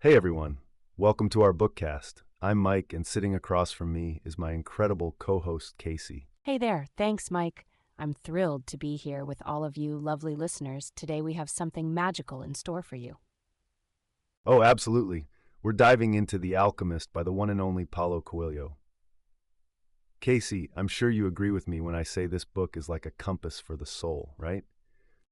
Hey everyone, welcome to our bookcast. I'm Mike, and sitting across from me is my incredible co-host Casey. Hey there. Thanks, Mike. I'm thrilled to be here with all of you lovely listeners. Today we have something magical in store for you. Oh, absolutely. We're diving into The Alchemist by the one and only Paulo Coelho. Casey, I'm sure you agree with me when I say this book is like a compass for the soul, right?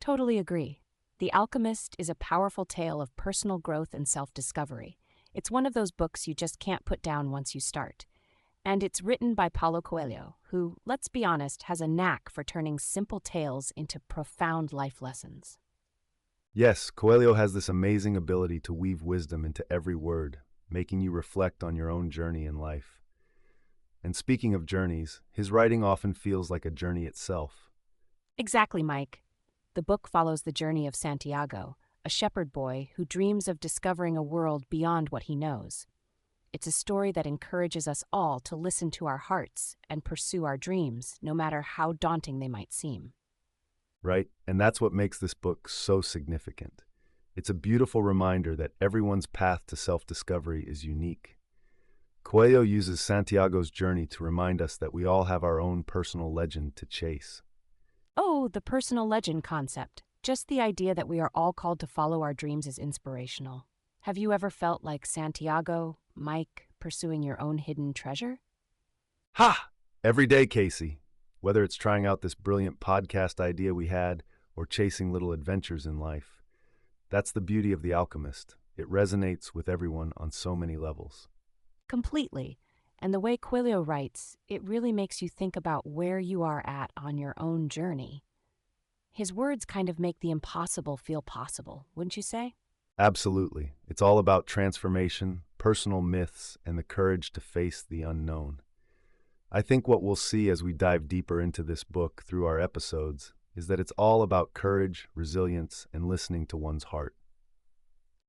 Totally agree. The Alchemist is a powerful tale of personal growth and self-discovery. It's one of those books you just can't put down once you start. And it's written by Paulo Coelho, who, let's be honest, has a knack for turning simple tales into profound life lessons. Yes, Coelho has this amazing ability to weave wisdom into every word, making you reflect on your own journey in life. And speaking of journeys, his writing often feels like a journey itself. Exactly, Mike. The book follows the journey of Santiago, a shepherd boy who dreams of discovering a world beyond what he knows. It's a story that encourages us all to listen to our hearts and pursue our dreams, no matter how daunting they might seem. Right? And that's what makes this book so significant. It's a beautiful reminder that everyone's path to self-discovery is unique. Coelho uses Santiago's journey to remind us that we all have our own personal legend to chase. Oh, the personal legend concept. Just the idea that we are all called to follow our dreams is inspirational. Have you ever felt like Santiago, Mike, pursuing your own hidden treasure? Ha! Every day, Casey. Whether it's trying out this brilliant podcast idea we had or chasing little adventures in life. That's the beauty of The Alchemist. It resonates with everyone on so many levels. Completely. And the way Coelho writes, it really makes you think about where you are at on your own journey. His words kind of make the impossible feel possible, wouldn't you say? Absolutely. It's all about transformation, personal myths, and the courage to face the unknown. I think what we'll see as we dive deeper into this book through our episodes is that it's all about courage, resilience, and listening to one's heart.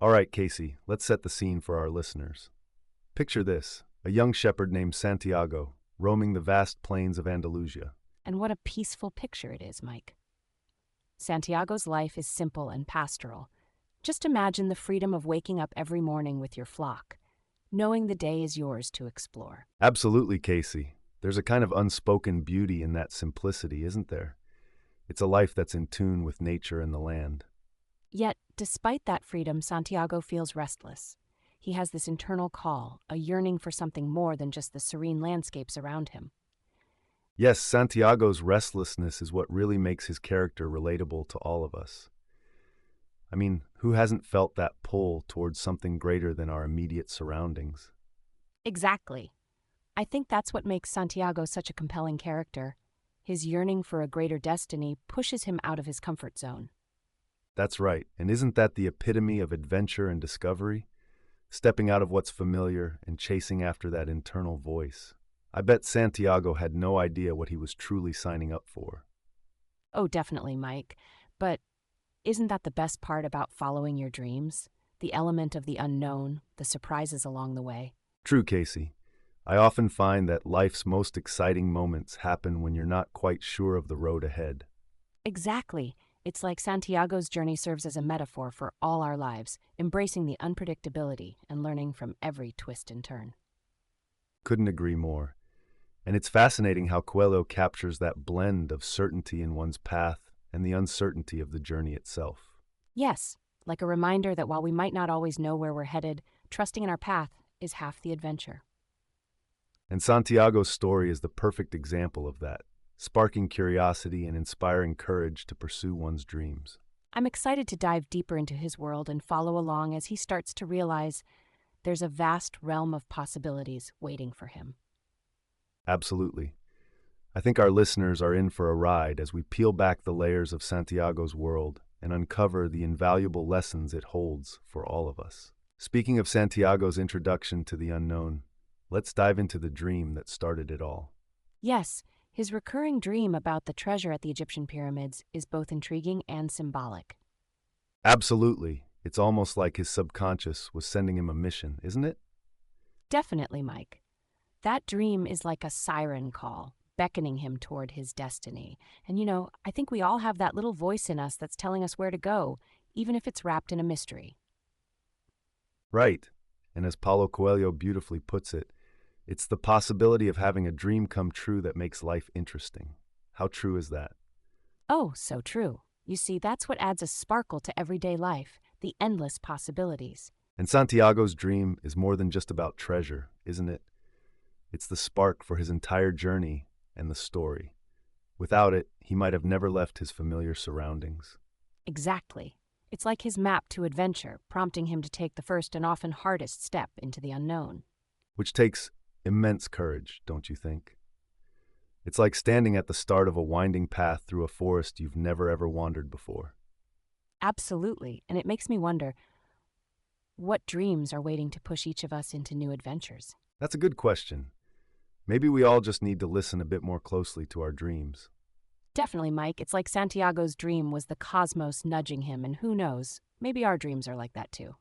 All right, Casey, let's set the scene for our listeners. Picture this, a young shepherd named Santiago, roaming the vast plains of Andalusia. And what a peaceful picture it is, Mike. Santiago's life is simple and pastoral. Just imagine the freedom of waking up every morning with your flock, knowing the day is yours to explore. Absolutely, Casey. There's a kind of unspoken beauty in that simplicity, isn't there? It's a life that's in tune with nature and the land. Yet, despite that freedom, Santiago feels restless. He has this internal call, a yearning for something more than just the serene landscapes around him. Yes, Santiago's restlessness is what really makes his character relatable to all of us. I mean, who hasn't felt that pull towards something greater than our immediate surroundings? Exactly. I think that's what makes Santiago such a compelling character. His yearning for a greater destiny pushes him out of his comfort zone. That's right, and isn't that the epitome of adventure and discovery? Stepping out of what's familiar and chasing after that internal voice. I bet Santiago had no idea what he was truly signing up for. Oh, definitely, Mike. But isn't that the best part about following your dreams? The element of the unknown, the surprises along the way. True, Casey. I often find that life's most exciting moments happen when you're not quite sure of the road ahead. Exactly. It's like Santiago's journey serves as a metaphor for all our lives, embracing the unpredictability and learning from every twist and turn. Couldn't agree more. And it's fascinating how Coelho captures that blend of certainty in one's path and the uncertainty of the journey itself. Yes, like a reminder that while we might not always know where we're headed, trusting in our path is half the adventure. And Santiago's story is the perfect example of that, sparking curiosity and inspiring courage to pursue one's dreams. I'm excited to dive deeper into his world and follow along as he starts to realize there's a vast realm of possibilities waiting for him. Absolutely. I think our listeners are in for a ride as we peel back the layers of Santiago's world and uncover the invaluable lessons it holds for all of us. Speaking of Santiago's introduction to the unknown, let's dive into the dream that started it all. Yes, his recurring dream about the treasure at the Egyptian pyramids is both intriguing and symbolic. Absolutely. It's almost like his subconscious was sending him a mission, isn't it? Definitely, Mike. That dream is like a siren call, beckoning him toward his destiny. And I think we all have that little voice in us that's telling us where to go, even if it's wrapped in a mystery. Right. And as Paulo Coelho beautifully puts it, it's the possibility of having a dream come true that makes life interesting. How true is that? Oh, so true. You see, that's what adds a sparkle to everyday life, the endless possibilities. And Santiago's dream is more than just about treasure, isn't it? It's the spark for his entire journey and the story. Without it, he might have never left his familiar surroundings. Exactly. It's like his map to adventure, prompting him to take the first and often hardest step into the unknown. Which takes immense courage, don't you think? It's like standing at the start of a winding path through a forest you've never ever wandered before. Absolutely, and it makes me wonder, what dreams are waiting to push each of us into new adventures? That's a good question. Maybe we all just need to listen a bit more closely to our dreams. Definitely, Mike. It's like Santiago's dream was the cosmos nudging him, and who knows, maybe our dreams are like that too.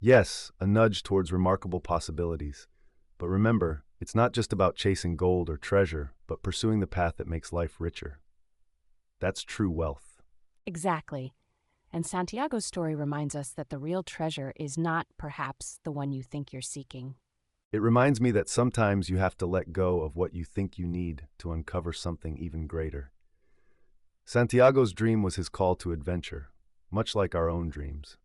Yes, a nudge towards remarkable possibilities. But remember, it's not just about chasing gold or treasure, but pursuing the path that makes life richer. That's true wealth. Exactly. And Santiago's story reminds us that the real treasure is not, perhaps, the one you think you're seeking. It reminds me that sometimes you have to let go of what you think you need to uncover something even greater. Santiago's dream was his call to adventure, much like our own dreams.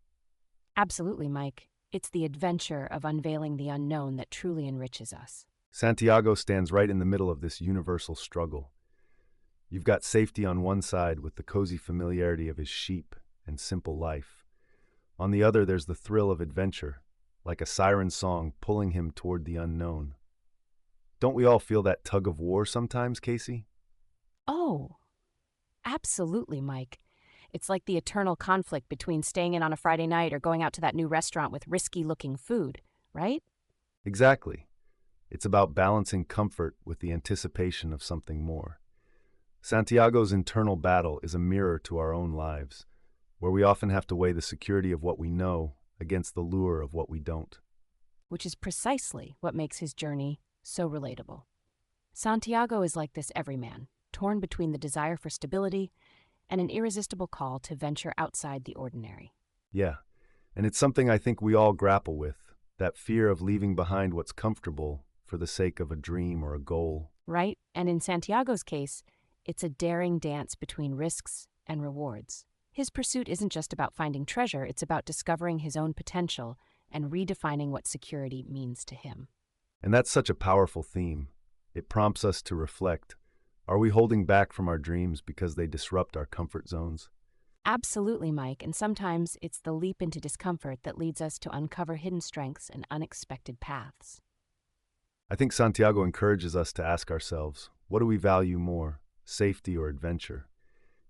Absolutely, Mike. It's the adventure of unveiling the unknown that truly enriches us. Santiago stands right in the middle of this universal struggle. You've got safety on one side with the cozy familiarity of his sheep and simple life. On the other, there's the thrill of adventure, like a siren song pulling him toward the unknown. Don't we all feel that tug of war sometimes, Casey? Oh, absolutely, Mike. It's like the eternal conflict between staying in on a Friday night or going out to that new restaurant with risky-looking food, right? Exactly. It's about balancing comfort with the anticipation of something more. Santiago's internal battle is a mirror to our own lives, where we often have to weigh the security of what we know against the lure of what we don't. Which is precisely what makes his journey so relatable. Santiago is like this everyman, torn between the desire for stability and an irresistible call to venture outside the ordinary. Yeah, and it's something I think we all grapple with, that fear of leaving behind what's comfortable for the sake of a dream or a goal. Right? And in Santiago's case, it's a daring dance between risks and rewards. His pursuit isn't just about finding treasure, it's about discovering his own potential and redefining what security means to him. And that's such a powerful theme. It prompts us to reflect. Are we holding back from our dreams because they disrupt our comfort zones? Absolutely, Mike, and sometimes it's the leap into discomfort that leads us to uncover hidden strengths and unexpected paths. I think Santiago encourages us to ask ourselves, what do we value more, safety or adventure?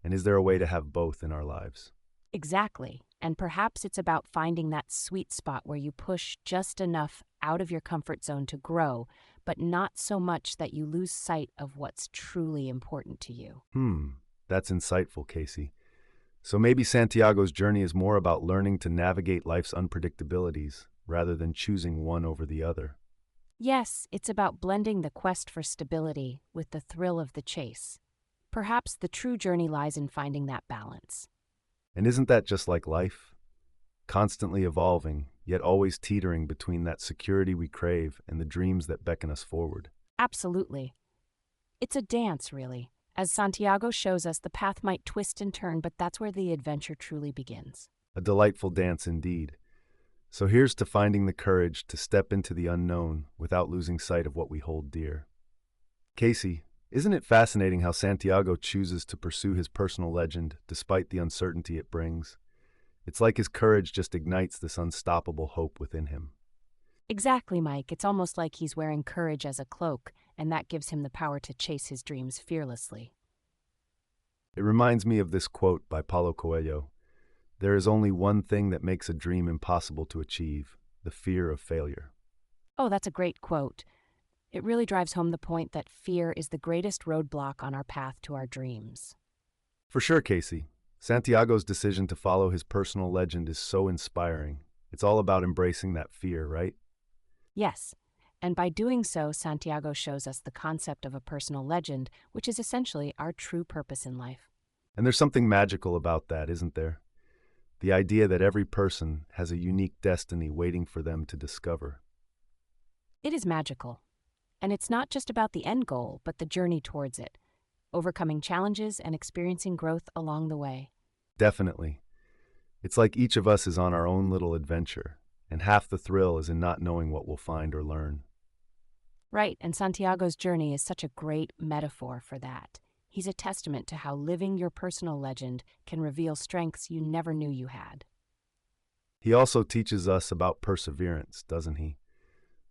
And is there a way to have both in our lives? Exactly, and perhaps it's about finding that sweet spot where you push just enough out of your comfort zone to grow, but not so much that you lose sight of what's truly important to you. That's insightful, Casey. So maybe Santiago's journey is more about learning to navigate life's unpredictabilities rather than choosing one over the other. Yes, it's about blending the quest for stability with the thrill of the chase. Perhaps the true journey lies in finding that balance. And isn't that just like life? Constantly evolving, yet always teetering between that security we crave and the dreams that beckon us forward. Absolutely. It's a dance, really. As Santiago shows us, the path might twist and turn, but that's where the adventure truly begins. A delightful dance indeed. So here's to finding the courage to step into the unknown without losing sight of what we hold dear. Casey, isn't it fascinating how Santiago chooses to pursue his personal legend despite the uncertainty it brings? It's like his courage just ignites this unstoppable hope within him. Exactly, Mike. It's almost like he's wearing courage as a cloak, and that gives him the power to chase his dreams fearlessly. It reminds me of this quote by Paulo Coelho. There is only one thing that makes a dream impossible to achieve, the fear of failure. Oh, that's a great quote. It really drives home the point that fear is the greatest roadblock on our path to our dreams. For sure, Casey. Santiago's decision to follow his personal legend is so inspiring. It's all about embracing that fear, right? Yes, and by doing so, Santiago shows us the concept of a personal legend, which is essentially our true purpose in life. And there's something magical about that, isn't there? the idea that every person has a unique destiny waiting for them to discover. It is magical. And it's not just about the end goal, but the journey towards it, overcoming challenges and experiencing growth along the way. Definitely. It's like each of us is on our own little adventure, and half the thrill is in not knowing what we'll find or learn. Right, and Santiago's journey is such a great metaphor for that. He's a testament to how living your personal legend can reveal strengths you never knew you had. He also teaches us about perseverance, doesn't he?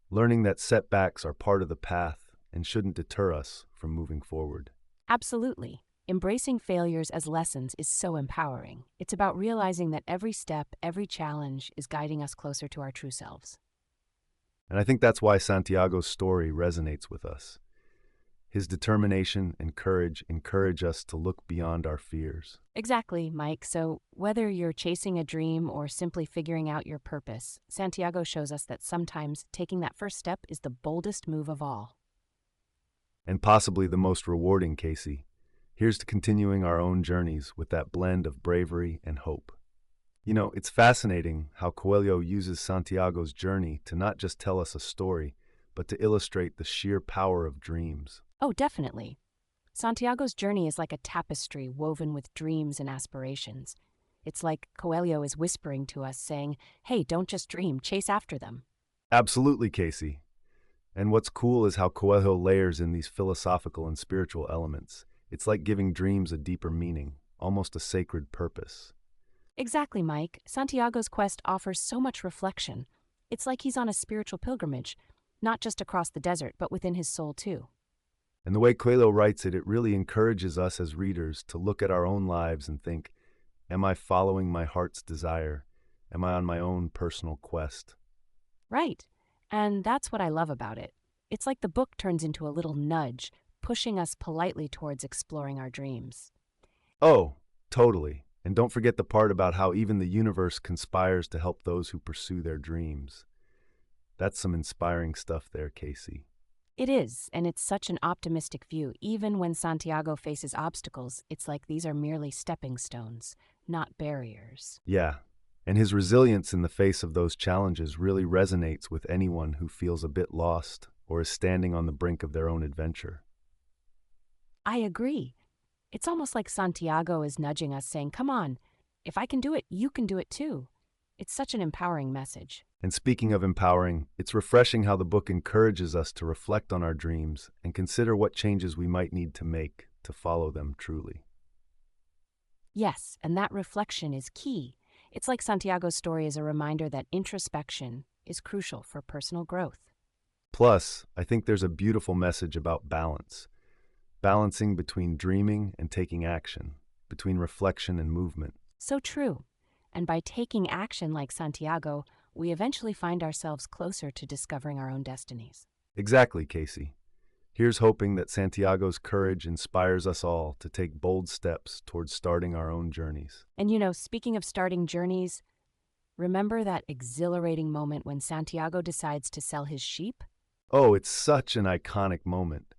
Learning that setbacks are part of the path and shouldn't deter us from moving forward. Absolutely. Embracing failures as lessons is so empowering. It's about realizing that every step, every challenge is guiding us closer to our true selves. And I think that's why Santiago's story resonates with us. His determination and courage encourage us to look beyond our fears. Exactly, Mike. So, whether you're chasing a dream or simply figuring out your purpose, Santiago shows us that sometimes taking that first step is the boldest move of all. And possibly the most rewarding, Casey. Here's to continuing our own journeys with that blend of bravery and hope. You know, it's fascinating how Coelho uses Santiago's journey to not just tell us a story, but to illustrate the sheer power of dreams. Oh, definitely. Santiago's journey is like a tapestry woven with dreams and aspirations. It's like Coelho is whispering to us, saying, hey, don't just dream, chase after them. Absolutely, Casey. And what's cool is how Coelho layers in these philosophical and spiritual elements. It's like giving dreams a deeper meaning, almost a sacred purpose. Exactly, Mike. Santiago's quest offers so much reflection. It's like he's on a spiritual pilgrimage, not just across the desert, but within his soul, too. And the way Coelho writes it, it really encourages us as readers to look at our own lives and think, am I following my heart's desire? Am I on my own personal quest? Right. And that's what I love about it. It's like the book turns into a little nudge, pushing us politely towards exploring our dreams. Oh, totally. And don't forget the part about how even the universe conspires to help those who pursue their dreams. That's some inspiring stuff there, Casey. It is, and it's such an optimistic view. Even when Santiago faces obstacles, it's like these are merely stepping stones, not barriers. Yeah, and his resilience in the face of those challenges really resonates with anyone who feels a bit lost or is standing on the brink of their own adventure. I agree. It's almost like Santiago is nudging us, saying, come on, if I can do it, you can do it too. It's such an empowering message. And speaking of empowering, it's refreshing how the book encourages us to reflect on our dreams and consider what changes we might need to make to follow them truly. Yes, and that reflection is key. It's like Santiago's story is a reminder that introspection is crucial for personal growth. Plus, I think there's a beautiful message about balance. Balancing between dreaming and taking action, between reflection and movement. So true. And by taking action like Santiago, we eventually find ourselves closer to discovering our own destinies. Exactly, Casey. Here's hoping that Santiago's courage inspires us all to take bold steps towards starting our own journeys. And speaking of starting journeys, remember that exhilarating moment when Santiago decides to sell his sheep? Oh, it's such an iconic moment.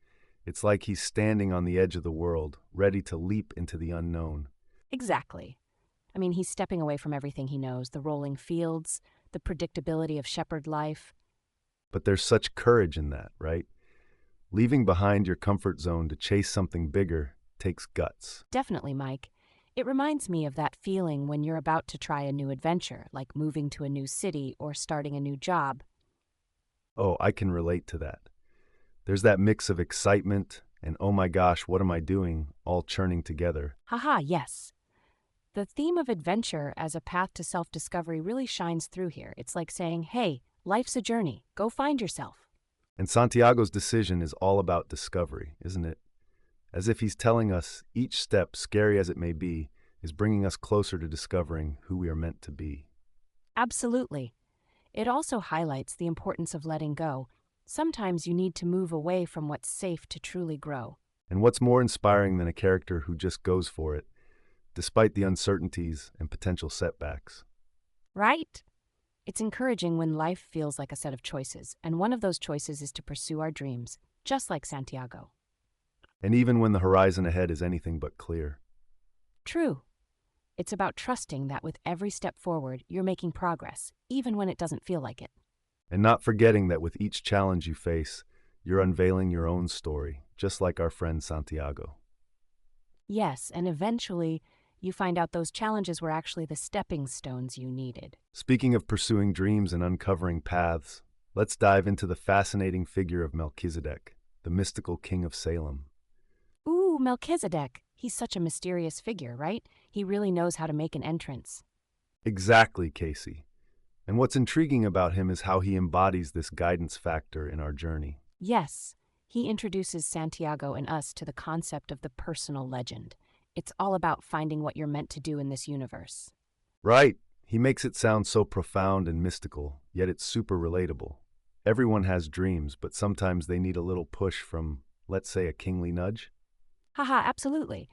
It's like he's standing on the edge of the world, ready to leap into the unknown. Exactly. I mean, he's stepping away from everything he knows, the rolling fields, the predictability of shepherd life. But there's such courage in that, right? Leaving behind your comfort zone to chase something bigger takes guts. Definitely, Mike. It reminds me of that feeling when you're about to try a new adventure, like moving to a new city or starting a new job. Oh, I can relate to that. There's that mix of excitement and, oh my gosh, what am I doing, all churning together. Haha, yes. The theme of adventure as a path to self-discovery really shines through here. It's like saying, hey, life's a journey. Go find yourself. And Santiago's decision is all about discovery, isn't it? As if he's telling us each step, scary as it may be, is bringing us closer to discovering who we are meant to be. Absolutely. It also highlights the importance of letting go. Sometimes you need to move away from what's safe to truly grow. And what's more inspiring than a character who just goes for it, despite the uncertainties and potential setbacks? Right? It's encouraging when life feels like a set of choices, and one of those choices is to pursue our dreams, just like Santiago. And even when the horizon ahead is anything but clear. True. It's about trusting that with every step forward, you're making progress, even when it doesn't feel like it. And not forgetting that with each challenge you face, you're unveiling your own story, just like our friend Santiago. Yes, and eventually, you find out those challenges were actually the stepping stones you needed. Speaking of pursuing dreams and uncovering paths, let's dive into the fascinating figure of Melchizedek, the mystical king of Salem. Ooh, Melchizedek. He's such a mysterious figure, right? He really knows how to make an entrance. Exactly, Casey. And what's intriguing about him is how he embodies this guidance factor in our journey. Yes, he introduces Santiago and us to the concept of the personal legend. It's all about finding what you're meant to do in this universe. Right. He makes it sound so profound and mystical, yet it's super relatable. Everyone has dreams, but sometimes they need a little push from, let's say, a kingly nudge. Haha, absolutely.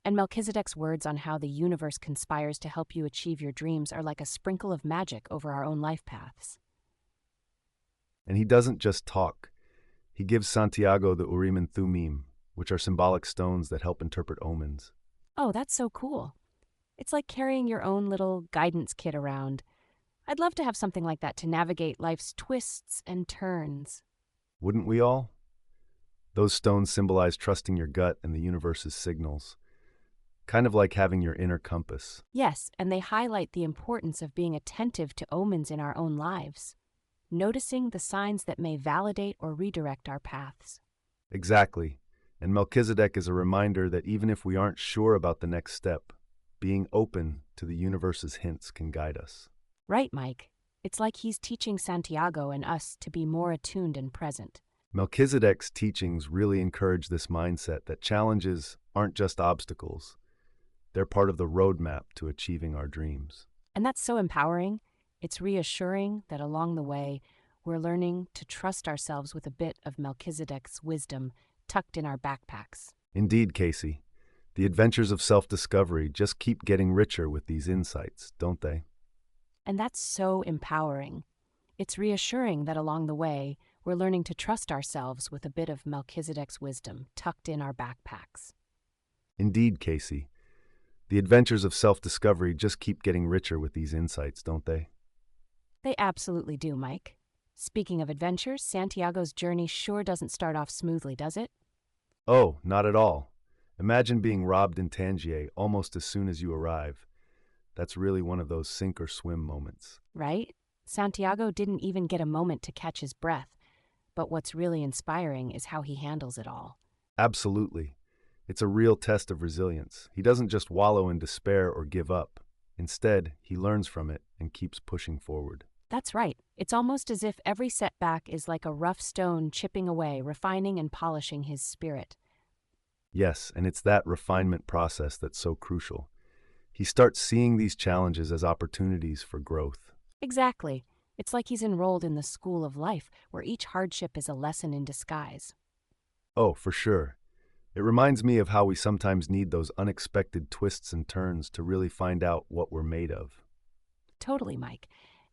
And Melchizedek's words on how the universe conspires to help you achieve your dreams are like a sprinkle of magic over our own life paths. And he doesn't just talk. He gives Santiago the Urim and Thummim, which are symbolic stones that help interpret omens. Oh, that's so cool. It's like carrying your own little guidance kit around. I'd love to have something like that to navigate life's twists and turns. Wouldn't we all? Those stones symbolize trusting your gut and the universe's signals, kind of like having your inner compass. Yes, and they highlight the importance of being attentive to omens in our own lives, noticing the signs that may validate or redirect our paths. Exactly. And Melchizedek is a reminder that even if we aren't sure about the next step, being open to the universe's hints can guide us. Right, Mike? It's like he's teaching Santiago and us to be more attuned and present. Melchizedek's teachings really encourage this mindset that challenges aren't just obstacles, they're part of the roadmap to achieving our dreams. And that's so empowering. It's reassuring that along the way, we're learning to trust ourselves with a bit of Melchizedek's wisdom tucked in our backpacks. Indeed, Casey, the adventures of self-discovery just keep getting richer with these insights, don't they? And that's so empowering. It's reassuring that along the way, we're learning to trust ourselves with a bit of Melchizedek's wisdom tucked in our backpacks. Indeed, Casey, the adventures of self-discovery just keep getting richer with these insights, don't they? They absolutely do, Mike. Speaking of adventures, Santiago's journey sure doesn't start off smoothly, does it? Oh, not at all. Imagine being robbed in Tangier almost as soon as you arrive. That's really one of those sink or swim moments. Right? Santiago didn't even get a moment to catch his breath, but what's really inspiring is how he handles it all. Absolutely. It's a real test of resilience. He doesn't just wallow in despair or give up. Instead, he learns from it and keeps pushing forward. That's right. It's almost as if every setback is like a rough stone chipping away, refining and polishing his spirit. Yes, and it's that refinement process that's so crucial. He starts seeing these challenges as opportunities for growth. Exactly. It's like he's enrolled in the school of life, where each hardship is a lesson in disguise. Oh, for sure. It reminds me of how we sometimes need those unexpected twists and turns to really find out what we're made of. Totally, Mike.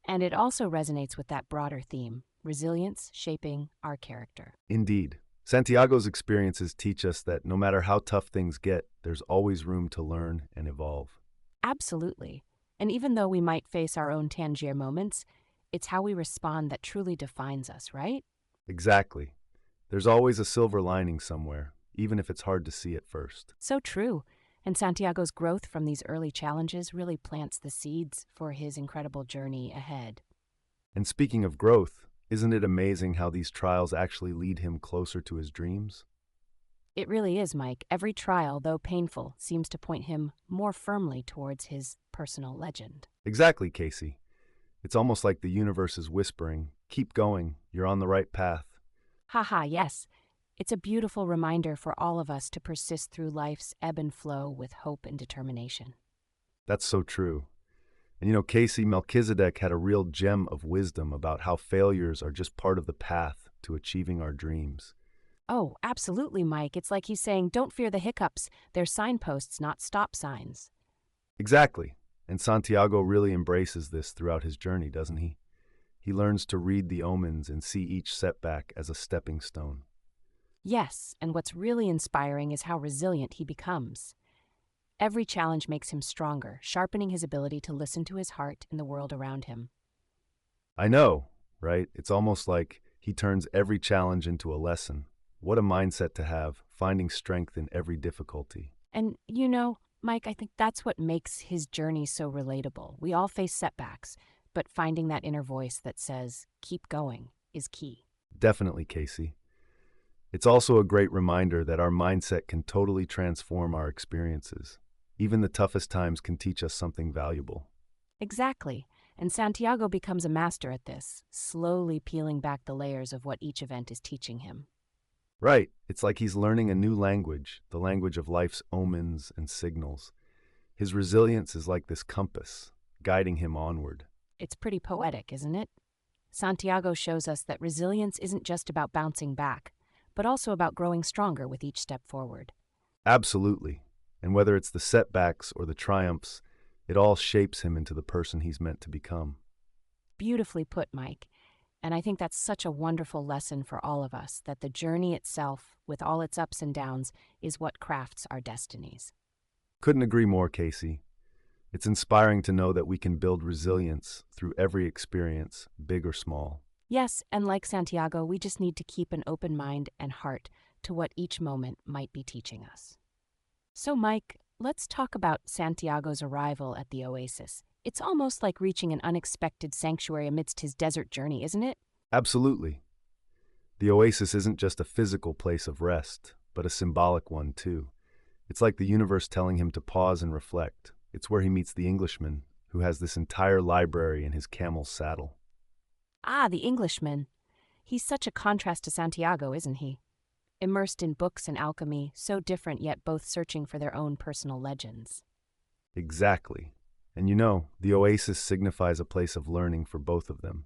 And it also resonates with that broader theme, resilience shaping our character. Indeed. Santiago's experiences teach us that no matter how tough things get, there's always room to learn and evolve. Absolutely. And even though we might face our own Tangier moments, it's how we respond that truly defines us, right? Exactly. There's always a silver lining somewhere, even if it's hard to see at first. So true. And Santiago's growth from these early challenges really plants the seeds for his incredible journey ahead. And speaking of growth, isn't it amazing how these trials actually lead him closer to his dreams? It really is, Mike. Every trial, though painful, seems to point him more firmly towards his personal legend. Exactly, Casey. It's almost like the universe is whispering, keep going, you're on the right path. Haha, yes. It's a beautiful reminder for all of us to persist through life's ebb and flow with hope and determination. That's so true. And Casey, Melchizedek had a real gem of wisdom about how failures are just part of the path to achieving our dreams. Oh, absolutely, Mike. It's like he's saying, don't fear the hiccups. They're signposts, not stop signs. Exactly. And Santiago really embraces this throughout his journey, doesn't he? He learns to read the omens and see each setback as a stepping stone. Yes, and what's really inspiring is how resilient he becomes. Every challenge makes him stronger, sharpening his ability to listen to his heart and the world around him. I know, right? It's almost like he turns every challenge into a lesson. What a mindset to have, finding strength in every difficulty. And Mike, I think that's what makes his journey so relatable. We all face setbacks, but finding that inner voice that says, keep going, is key. Definitely, Casey. It's also a great reminder that our mindset can totally transform our experiences. Even the toughest times can teach us something valuable. Exactly. And Santiago becomes a master at this, slowly peeling back the layers of what each event is teaching him. Right, it's like he's learning a new language, the language of life's omens and signals. His resilience is like this compass, guiding him onward. It's pretty poetic, isn't it? Santiago shows us that resilience isn't just about bouncing back, but also about growing stronger with each step forward. Absolutely. And whether it's the setbacks or the triumphs, it all shapes him into the person he's meant to become. Beautifully put, Mike. And I think that's such a wonderful lesson for all of us, that the journey itself, with all its ups and downs, is what crafts our destinies. Couldn't agree more, Casey. It's inspiring to know that we can build resilience through every experience, big or small. Yes, and like Santiago, we just need to keep an open mind and heart to what each moment might be teaching us. So, Mike, let's talk about Santiago's arrival at the oasis. It's almost like reaching an unexpected sanctuary amidst his desert journey, isn't it? Absolutely. The oasis isn't just a physical place of rest, but a symbolic one, too. It's like the universe telling him to pause and reflect. It's where he meets the Englishman, who has this entire library in his camel's saddle. Ah, the Englishman. He's such a contrast to Santiago, isn't he? Immersed in books and alchemy, so different yet both searching for their own personal legends. Exactly. And you know, the oasis signifies a place of learning for both of them.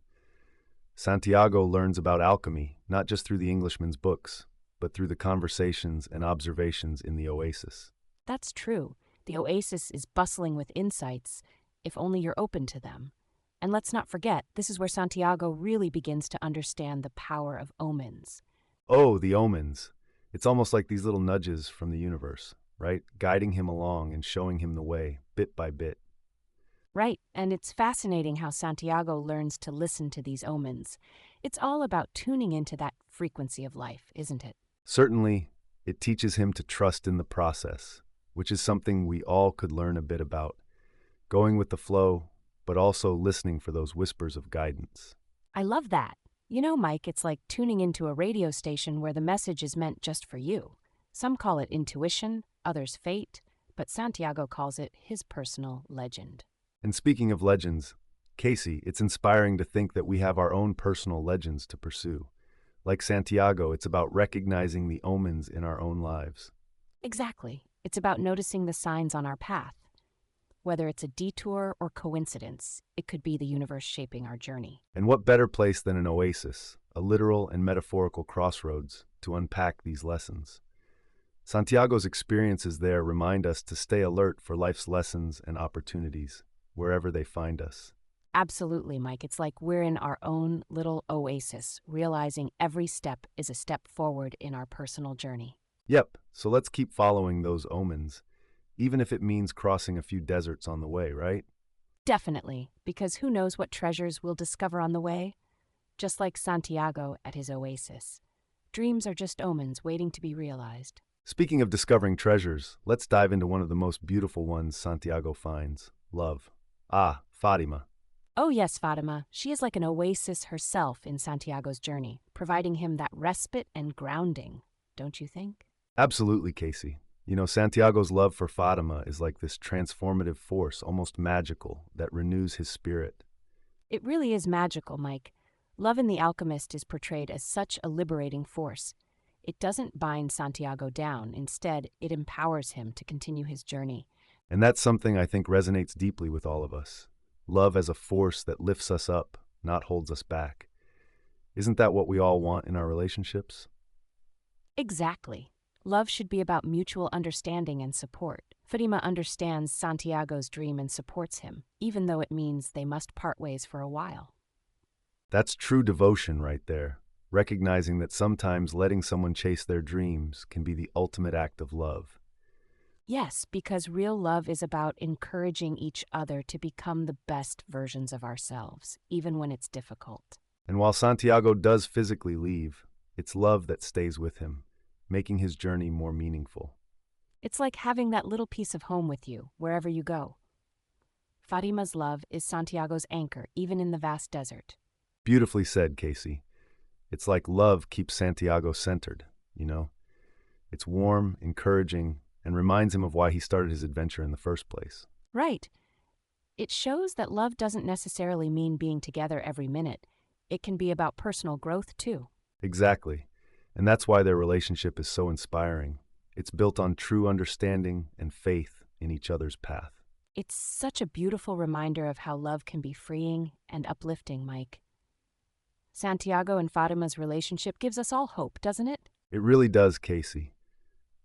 Santiago learns about alchemy, not just through the Englishman's books, but through the conversations and observations in the oasis. That's true. The oasis is bustling with insights, if only you're open to them. And let's not forget, this is where Santiago really begins to understand the power of omens. Oh, the omens. It's almost like these little nudges from the universe, right? Guiding him along and showing him the way, bit by bit. Right, and it's fascinating how Santiago learns to listen to these omens. It's all about tuning into that frequency of life, isn't it? Certainly, it teaches him to trust in the process, which is something we all could learn a bit about. Going with the flow, but also listening for those whispers of guidance. I love that. Mike, it's like tuning into a radio station where the message is meant just for you. Some call it intuition, others fate, but Santiago calls it his personal legend. And speaking of legends, Casey, it's inspiring to think that we have our own personal legends to pursue. Like Santiago, it's about recognizing the omens in our own lives. Exactly. It's about noticing the signs on our path. Whether it's a detour or coincidence, it could be the universe shaping our journey. And what better place than an oasis, a literal and metaphorical crossroads, to unpack these lessons? Santiago's experiences there remind us to stay alert for life's lessons and opportunities, wherever they find us. Absolutely, Mike. It's like we're in our own little oasis, realizing every step is a step forward in our personal journey. Yep, so let's keep following those omens, even if it means crossing a few deserts on the way, right? Definitely, because who knows what treasures we'll discover on the way? Just like Santiago at his oasis. Dreams are just omens waiting to be realized. Speaking of discovering treasures, let's dive into one of the most beautiful ones Santiago finds: love. Ah, Fatima. Oh yes, Fatima. She is like an oasis herself in Santiago's journey, providing him that respite and grounding, don't you think? Absolutely, Casey. You know, Santiago's love for Fatima is like this transformative force, almost magical, that renews his spirit. It really is magical, Mike. Love in The Alchemist is portrayed as such a liberating force. It doesn't bind Santiago down. Instead, it empowers him to continue his journey. And that's something I think resonates deeply with all of us. Love as a force that lifts us up, not holds us back. Isn't that what we all want in our relationships? Exactly. Love should be about mutual understanding and support. Fatima understands Santiago's dream and supports him, even though it means they must part ways for a while. That's true devotion right there, recognizing that sometimes letting someone chase their dreams can be the ultimate act of love. Yes, because real love is about encouraging each other to become the best versions of ourselves, even when it's difficult. And while Santiago does physically leave, it's love that stays with him, making his journey more meaningful. It's like having that little piece of home with you, wherever you go. Fatima's love is Santiago's anchor, even in the vast desert. Beautifully said, Casey. It's like love keeps Santiago centered, you know? It's warm, encouraging, and reminds him of why he started his adventure in the first place. Right. It shows that love doesn't necessarily mean being together every minute. It can be about personal growth, too. Exactly. And that's why their relationship is so inspiring. It's built on true understanding and faith in each other's path. It's such a beautiful reminder of how love can be freeing and uplifting, Mike. Santiago and Fatima's relationship gives us all hope, doesn't it? It really does, Casey.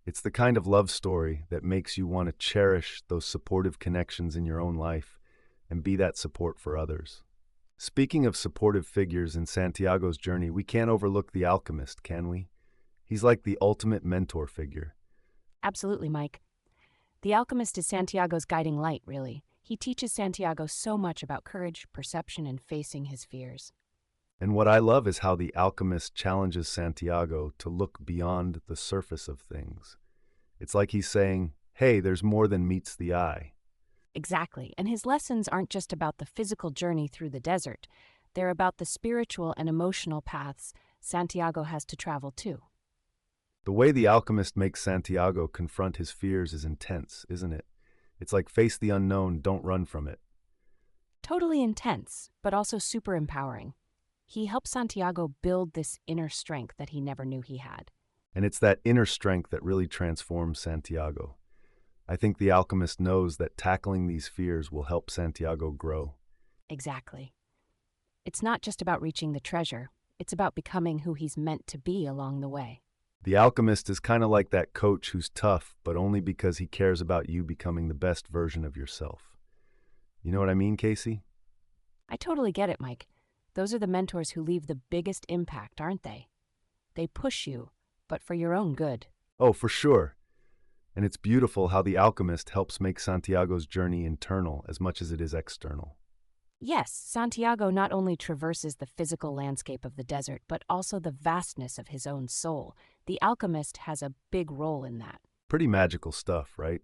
It's the kind of love story that makes you want to cherish those supportive connections in your own life and be that support for others. Speaking of supportive figures in Santiago's journey, we can't overlook the alchemist, can we? He's like the ultimate mentor figure. Absolutely, Mike. The Alchemist is Santiago's guiding light, really. He teaches Santiago so much about courage, perception, and facing his fears. And what I love is how the alchemist challenges Santiago to look beyond the surface of things. It's like he's saying, hey, there's more than meets the eye. Exactly, and his lessons aren't just about the physical journey through the desert. They're about the spiritual and emotional paths Santiago has to travel too. The way the alchemist makes Santiago confront his fears is intense, isn't it? It's like face the unknown, don't run from it. Totally intense, but also super empowering. He helps Santiago build this inner strength that he never knew he had. And it's that inner strength that really transforms Santiago. I think the alchemist knows that tackling these fears will help Santiago grow. Exactly. It's not just about reaching the treasure, it's about becoming who he's meant to be along the way. The alchemist is kind of like that coach who's tough, but only because he cares about you becoming the best version of yourself. You know what I mean, Casey? I totally get it, Mike. Those are the mentors who leave the biggest impact, aren't they? They push you, but for your own good. Oh, for sure. And it's beautiful how the alchemist helps make Santiago's journey internal as much as it is external. Yes, Santiago not only traverses the physical landscape of the desert, but also the vastness of his own soul. The alchemist has a big role in that. Pretty magical stuff, right?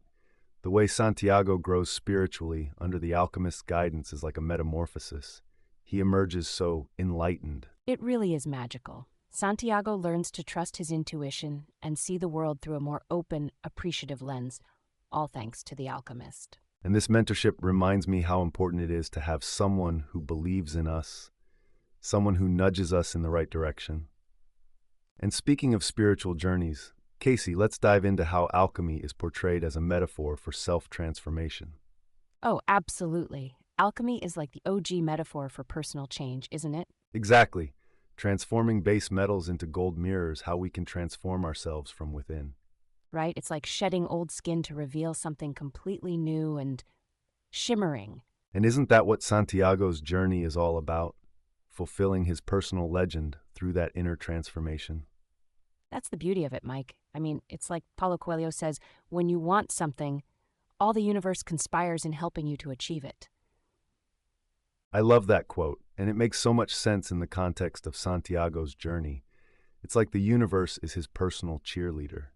The way Santiago grows spiritually under the alchemist's guidance is like a metamorphosis. He emerges so enlightened. It really is magical. Santiago learns to trust his intuition and see the world through a more open, appreciative lens, all thanks to the alchemist. And this mentorship reminds me how important it is to have someone who believes in us, someone who nudges us in the right direction. And speaking of spiritual journeys, Casey, let's dive into how alchemy is portrayed as a metaphor for self-transformation. Oh, absolutely. Alchemy is like the OG metaphor for personal change, isn't it? Exactly. Transforming base metals into gold mirrors how we can transform ourselves from within. Right? It's like shedding old skin to reveal something completely new and shimmering. And isn't that what Santiago's journey is all about? Fulfilling his personal legend through that inner transformation. That's the beauty of it, Mike. I mean, it's like Paulo Coelho says, when you want something, all the universe conspires in helping you to achieve it. I love that quote, and it makes so much sense in the context of Santiago's journey. It's like the universe is his personal cheerleader.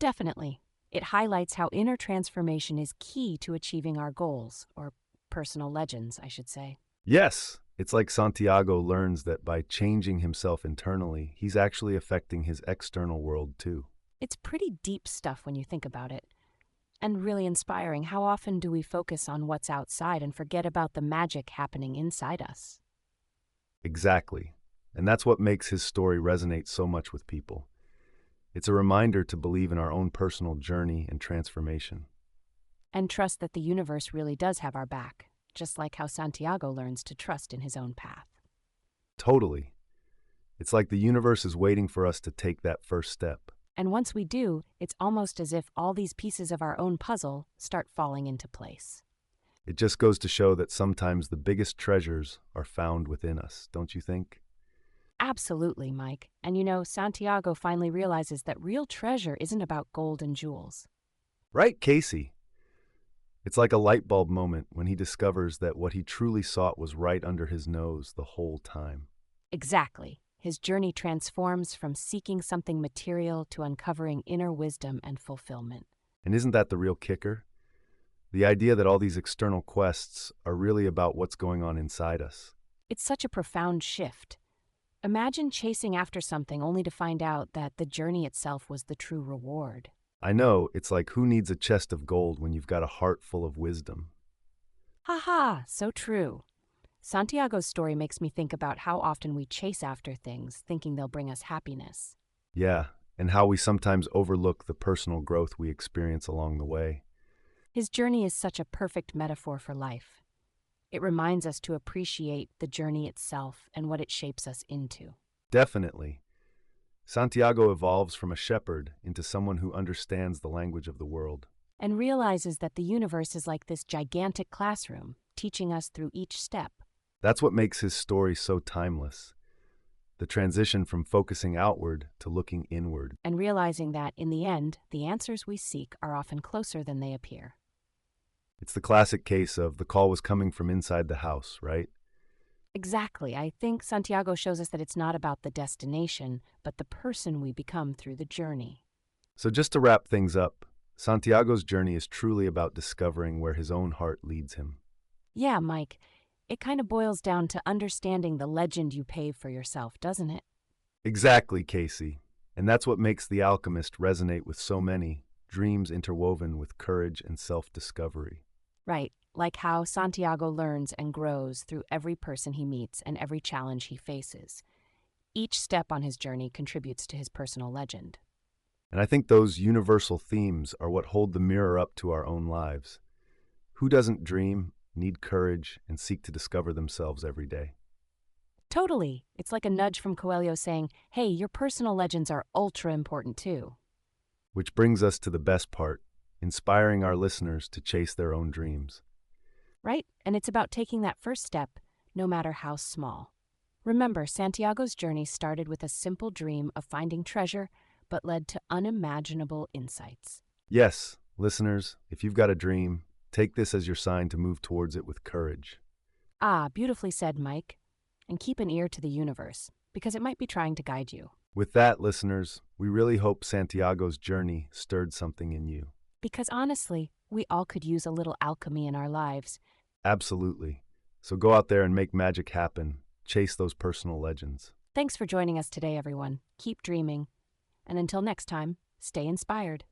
Definitely. It highlights how inner transformation is key to achieving our goals, or personal legends, I should say. Yes, it's like Santiago learns that by changing himself internally, he's actually affecting his external world too. It's pretty deep stuff when you think about it. And really inspiring. How often do we focus on what's outside and forget about the magic happening inside us? Exactly. And that's what makes his story resonate so much with people. It's a reminder to believe in our own personal journey and transformation. And trust that the universe really does have our back, just like how Santiago learns to trust in his own path. Totally. It's like the universe is waiting for us to take that first step. And once we do, it's almost as if all these pieces of our own puzzle start falling into place. It just goes to show that sometimes the biggest treasures are found within us, don't you think? Absolutely, Mike. And you know, Santiago finally realizes that real treasure isn't about gold and jewels. Right, Casey? It's like a light bulb moment when he discovers that what he truly sought was right under his nose the whole time. Exactly. His journey transforms from seeking something material to uncovering inner wisdom and fulfillment. And isn't that the real kicker? The idea that all these external quests are really about what's going on inside us. It's such a profound shift. Imagine chasing after something only to find out that the journey itself was the true reward. I know, it's like who needs a chest of gold when you've got a heart full of wisdom? Ha ha, so true. Santiago's story makes me think about how often we chase after things, thinking they'll bring us happiness. Yeah, and how we sometimes overlook the personal growth we experience along the way. His journey is such a perfect metaphor for life. It reminds us to appreciate the journey itself and what it shapes us into. Definitely. Santiago evolves from a shepherd into someone who understands the language of the world. And realizes that the universe is like this gigantic classroom, teaching us through each step. That's what makes his story so timeless. The transition from focusing outward to looking inward. And realizing that, in the end, the answers we seek are often closer than they appear. It's the classic case of the call was coming from inside the house, right? Exactly. I think Santiago shows us that it's not about the destination, but the person we become through the journey. So just to wrap things up, Santiago's journey is truly about discovering where his own heart leads him. Yeah, Mike, it kind of boils down to understanding the legend you pave for yourself, doesn't it? Exactly, Casey. And that's what makes The Alchemist resonate with so many, dreams interwoven with courage and self-discovery. Right, like how Santiago learns and grows through every person he meets and every challenge he faces. Each step on his journey contributes to his personal legend. And I think those universal themes are what hold the mirror up to our own lives. Who doesn't dream, need courage, and seek to discover themselves every day? Totally. It's like a nudge from Coelho saying, hey, your personal legends are ultra important too. Which brings us to the best part, inspiring our listeners to chase their own dreams. Right? And it's about taking that first step, no matter how small. Remember, Santiago's journey started with a simple dream of finding treasure, but led to unimaginable insights. Yes, listeners, if you've got a dream, take this as your sign to move towards it with courage. Ah, beautifully said, Mike. And keep an ear to the universe, because it might be trying to guide you. With that, listeners, we really hope Santiago's journey stirred something in you. Because honestly, we all could use a little alchemy in our lives. Absolutely. So go out there and make magic happen. Chase those personal legends. Thanks for joining us today, everyone. Keep dreaming. And until next time, stay inspired.